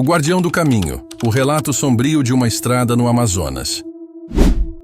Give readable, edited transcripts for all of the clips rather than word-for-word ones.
Guardião do Caminho, o relato sombrio de uma estrada no Amazonas.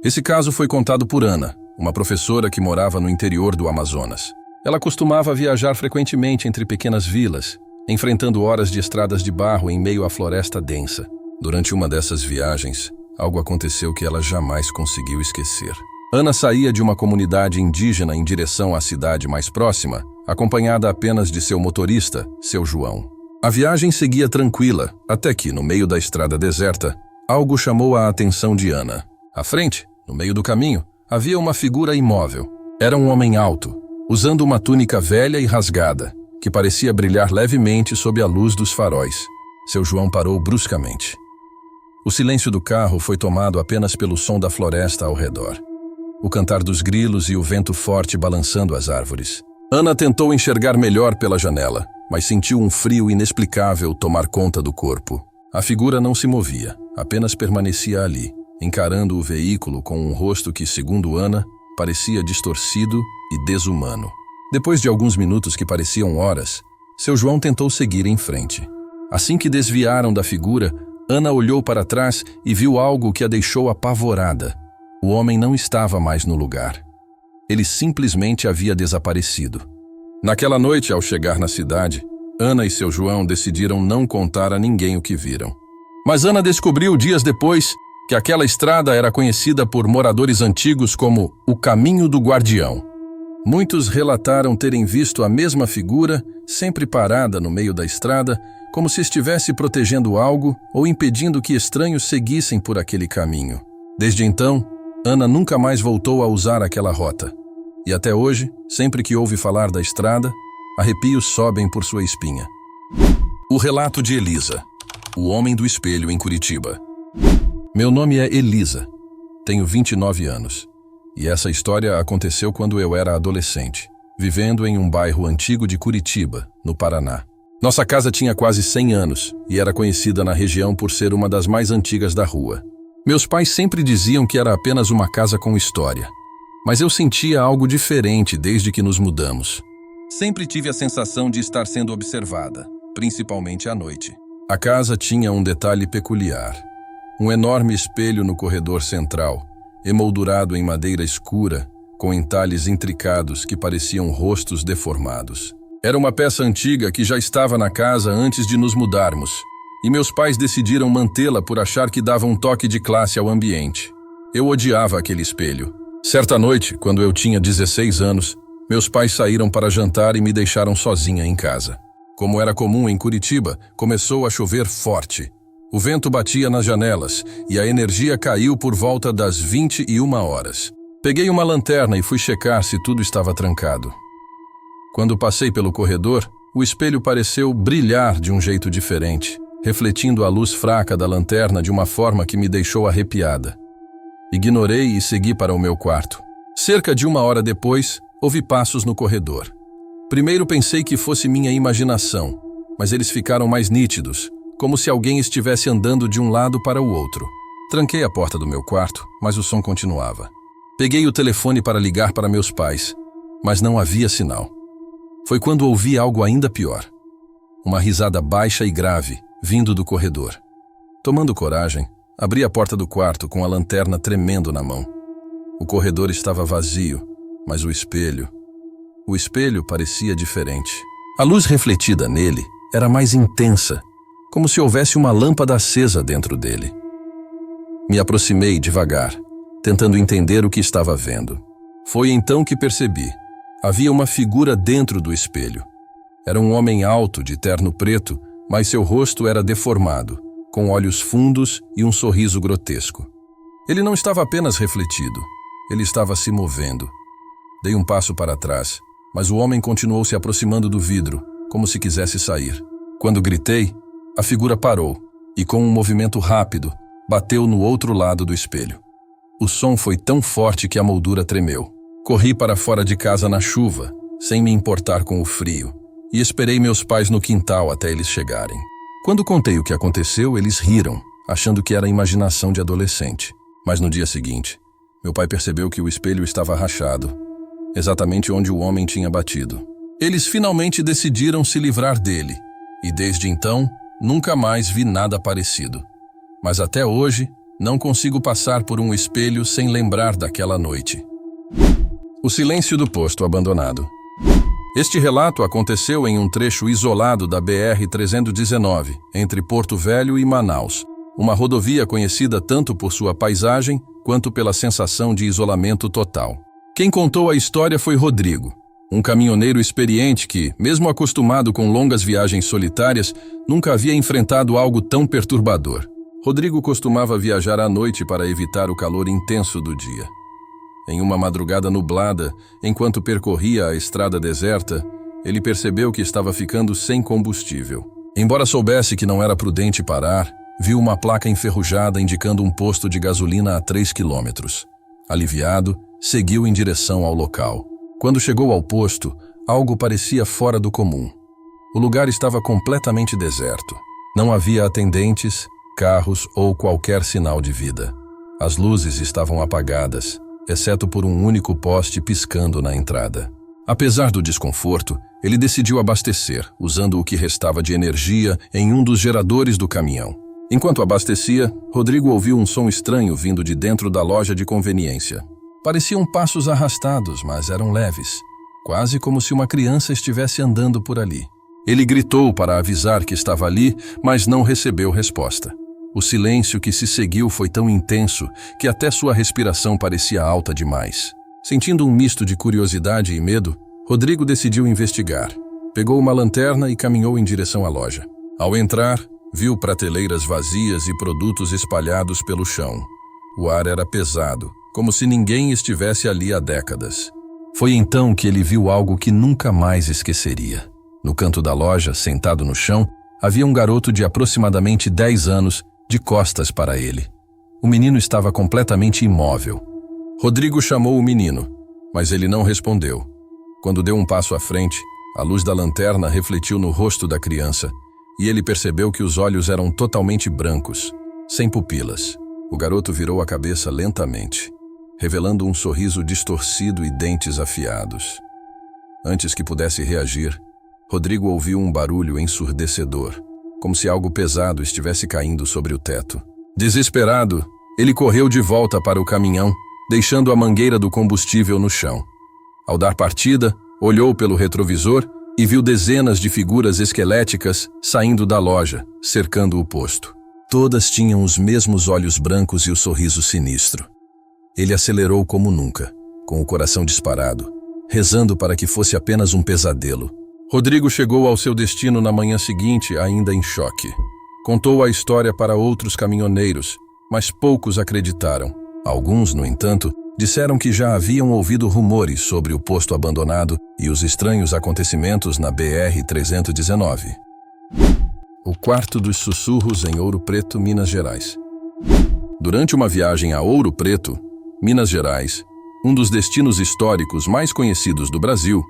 Esse caso foi contado por Ana, uma professora que morava no interior do Amazonas. Ela costumava viajar frequentemente entre pequenas vilas, enfrentando horas de estradas de barro em meio à floresta densa. Durante uma dessas viagens, algo aconteceu que ela jamais conseguiu esquecer. Ana saía de uma comunidade indígena em direção à cidade mais próxima, acompanhada apenas de seu motorista, seu João. A viagem seguia tranquila, até que, no meio da estrada deserta, algo chamou a atenção de Ana. À frente, no meio do caminho, havia uma figura imóvel. Era um homem alto, usando uma túnica velha e rasgada, que parecia brilhar levemente sob a luz dos faróis. Seu João parou bruscamente. O silêncio do carro foi tomado apenas pelo som da floresta ao redor. O cantar dos grilos e o vento forte balançando as árvores. Ana tentou enxergar melhor pela janela, mas sentiu um frio inexplicável tomar conta do corpo. A figura não se movia, apenas permanecia ali, encarando o veículo com um rosto que, segundo Ana, parecia distorcido e desumano. Depois de alguns minutos que pareciam horas, seu João tentou seguir em frente. Assim que desviaram da figura, Ana olhou para trás e viu algo que a deixou apavorada. O homem não estava mais no lugar. Ele simplesmente havia desaparecido. Naquela noite, ao chegar na cidade, Ana e seu João decidiram não contar a ninguém o que viram. Mas Ana descobriu dias depois que aquela estrada era conhecida por moradores antigos como o Caminho do Guardião. Muitos relataram terem visto a mesma figura, sempre parada no meio da estrada, como se estivesse protegendo algo ou impedindo que estranhos seguissem por aquele caminho. Desde então, Ana nunca mais voltou a usar aquela rota. E até hoje, sempre que ouve falar da estrada, arrepios sobem por sua espinha. O relato de Elisa, o homem do espelho em Curitiba. Meu nome é Elisa, tenho 29 anos, e essa história aconteceu quando eu era adolescente, vivendo em um bairro antigo de Curitiba, no Paraná. Nossa casa tinha quase 100 anos e era conhecida na região por ser uma das mais antigas da rua. Meus pais sempre diziam que era apenas uma casa com história. Mas eu sentia algo diferente desde que nos mudamos. Sempre tive a sensação de estar sendo observada, principalmente à noite. A casa tinha um detalhe peculiar. Um enorme espelho no corredor central, emoldurado em madeira escura, com entalhes intricados que pareciam rostos deformados. Era uma peça antiga que já estava na casa antes de nos mudarmos, e meus pais decidiram mantê-la por achar que dava um toque de classe ao ambiente. Eu odiava aquele espelho. Certa noite, quando eu tinha 16 anos, meus pais saíram para jantar e me deixaram sozinha em casa. Como era comum em Curitiba, começou a chover forte. O vento batia nas janelas e a energia caiu por volta das 21 horas. Peguei uma lanterna e fui checar se tudo estava trancado. Quando passei pelo corredor, o espelho pareceu brilhar de um jeito diferente, refletindo a luz fraca da lanterna de uma forma que me deixou arrepiada. Ignorei e segui para o meu quarto. Cerca de 1 hora depois, ouvi passos no corredor. Primeiro pensei que fosse minha imaginação, mas eles ficaram mais nítidos, como se alguém estivesse andando de um lado para o outro. Tranquei a porta do meu quarto, mas o som continuava. Peguei o telefone para ligar para meus pais, mas não havia sinal. Foi quando ouvi algo ainda pior. Uma risada baixa e grave, vindo do corredor. Tomando coragem, abri a porta do quarto com a lanterna tremendo na mão. O corredor estava vazio, mas o espelho parecia diferente. A luz refletida nele era mais intensa, como se houvesse uma lâmpada acesa dentro dele. Me aproximei devagar, tentando entender o que estava vendo. Foi então que percebi. Havia uma figura dentro do espelho. Era um homem alto, de terno preto, mas seu rosto era deformado, com olhos fundos e um sorriso grotesco. Ele não estava apenas refletido, ele estava se movendo. Dei um passo para trás, mas o homem continuou se aproximando do vidro, como se quisesse sair. Quando gritei, a figura parou e, com um movimento rápido, bateu no outro lado do espelho. O som foi tão forte que a moldura tremeu. Corri para fora de casa na chuva, sem me importar com o frio, e esperei meus pais no quintal até eles chegarem. Quando contei o que aconteceu, eles riram, achando que era imaginação de adolescente. Mas no dia seguinte, meu pai percebeu que o espelho estava rachado, exatamente onde o homem tinha batido. Eles finalmente decidiram se livrar dele, e desde então, Nunca mais vi nada parecido. Mas até hoje, não consigo passar por um espelho sem lembrar daquela noite. O silêncio do posto abandonado. Este relato aconteceu em um trecho isolado da BR-319, entre Porto Velho e Manaus, uma rodovia conhecida tanto por sua paisagem quanto pela sensação de isolamento total. Quem contou a história foi Rodrigo, um caminhoneiro experiente que, mesmo acostumado com longas viagens solitárias, nunca havia enfrentado algo tão perturbador. Rodrigo costumava viajar à noite para evitar o calor intenso do dia. Em uma madrugada nublada, enquanto percorria a estrada deserta, ele percebeu que estava ficando sem combustível. Embora soubesse que não era prudente parar, viu uma placa enferrujada indicando um posto de gasolina a 3 quilômetros. Aliviado, seguiu em direção ao local. Quando chegou ao posto, algo parecia fora do comum. O lugar estava completamente deserto. Não havia atendentes, carros ou qualquer sinal de vida. As luzes estavam apagadas, exceto por um único poste piscando na entrada. Apesar do desconforto, ele decidiu abastecer, usando o que restava de energia em um dos geradores do caminhão. Enquanto abastecia, Rodrigo ouviu um som estranho vindo de dentro da loja de conveniência. Pareciam passos arrastados, mas eram leves, quase como se uma criança estivesse andando por ali. Ele gritou para avisar que estava ali, mas não recebeu resposta. O silêncio que se seguiu foi tão intenso que até sua respiração parecia alta demais. Sentindo um misto de curiosidade e medo, Rodrigo decidiu investigar. Pegou uma lanterna e caminhou em direção à loja. Ao entrar, viu prateleiras vazias e produtos espalhados pelo chão. O ar era pesado, como se ninguém estivesse ali há décadas. Foi então que ele viu algo que nunca mais esqueceria. No canto da loja, sentado no chão, havia um garoto de aproximadamente 10 anos, de costas para ele. O menino estava completamente imóvel. Rodrigo chamou o menino, mas ele não respondeu. Quando deu um passo à frente, a luz da lanterna refletiu no rosto da criança e ele percebeu que os olhos eram totalmente brancos, sem pupilas. O garoto virou a cabeça lentamente, revelando um sorriso distorcido e dentes afiados. Antes que pudesse reagir, Rodrigo ouviu um barulho ensurdecedor, como se algo pesado estivesse caindo sobre o teto. Desesperado, ele correu de volta para o caminhão, deixando a mangueira do combustível no chão. Ao dar partida, olhou pelo retrovisor e viu dezenas de figuras esqueléticas saindo da loja, cercando o posto. Todas tinham os mesmos olhos brancos e o sorriso sinistro. Ele acelerou como nunca, com o coração disparado, rezando para que fosse apenas um pesadelo. Rodrigo chegou ao seu destino na manhã seguinte, ainda em choque. Contou a história para outros caminhoneiros, mas poucos acreditaram. Alguns, no entanto, disseram que já haviam ouvido rumores sobre o posto abandonado e os estranhos acontecimentos na BR-319. O quarto dos sussurros em Ouro Preto, Minas Gerais. Durante uma viagem a Ouro Preto, Minas Gerais, um dos destinos históricos mais conhecidos do Brasil,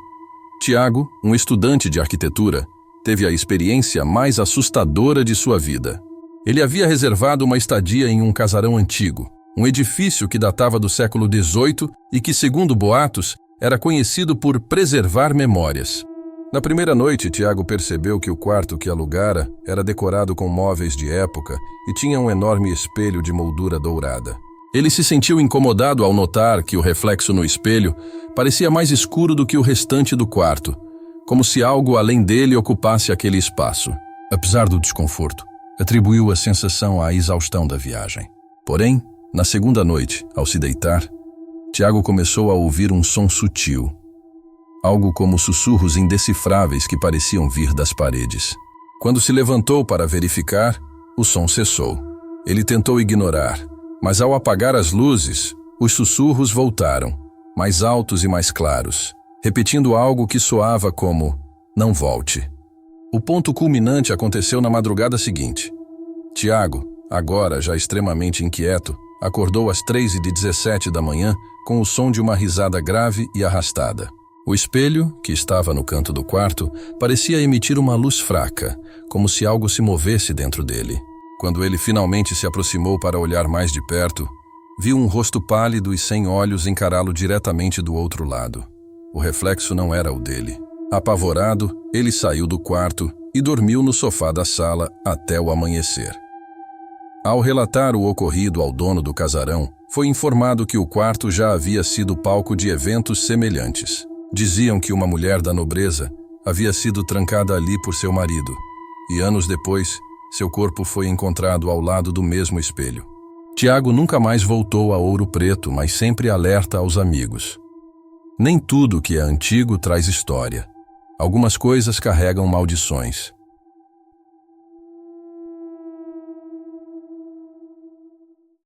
Tiago, um estudante de arquitetura, teve a experiência mais assustadora de sua vida. Ele havia reservado uma estadia em um casarão antigo, um edifício que datava do século XVIII e que, segundo boatos, era conhecido por preservar memórias. Na primeira noite, Tiago percebeu que o quarto que alugara era decorado com móveis de época e tinha um enorme espelho de moldura dourada. Ele se sentiu incomodado ao notar que o reflexo no espelho parecia mais escuro do que o restante do quarto, como se algo além dele ocupasse aquele espaço. Apesar do desconforto, atribuiu a sensação à exaustão da viagem. Porém, na segunda noite, ao se deitar, Tiago começou a ouvir um som sutil, algo como sussurros indecifráveis que pareciam vir das paredes. Quando se levantou para verificar, o som cessou. Ele tentou ignorar, mas ao apagar as luzes, os sussurros voltaram, mais altos e mais claros, repetindo algo que soava como "não volte". O ponto culminante aconteceu na madrugada seguinte. Tiago, agora já extremamente inquieto, acordou às 3h17 da manhã com o som de uma risada grave e arrastada. O espelho, que estava no canto do quarto, parecia emitir uma luz fraca, como se algo se movesse dentro dele. Quando ele finalmente se aproximou para olhar mais de perto, viu um rosto pálido e sem olhos encará-lo diretamente do outro lado. O reflexo não era o dele. Apavorado, ele saiu do quarto e dormiu no sofá da sala até o amanhecer. Ao relatar o ocorrido ao dono do casarão, foi informado que o quarto já havia sido palco de eventos semelhantes. Diziam que uma mulher da nobreza havia sido trancada ali por seu marido, e anos depois, seu corpo foi encontrado ao lado do mesmo espelho. Tiago nunca mais voltou a Ouro Preto, mas sempre alerta aos amigos. Nem tudo que é antigo traz história. Algumas coisas carregam maldições.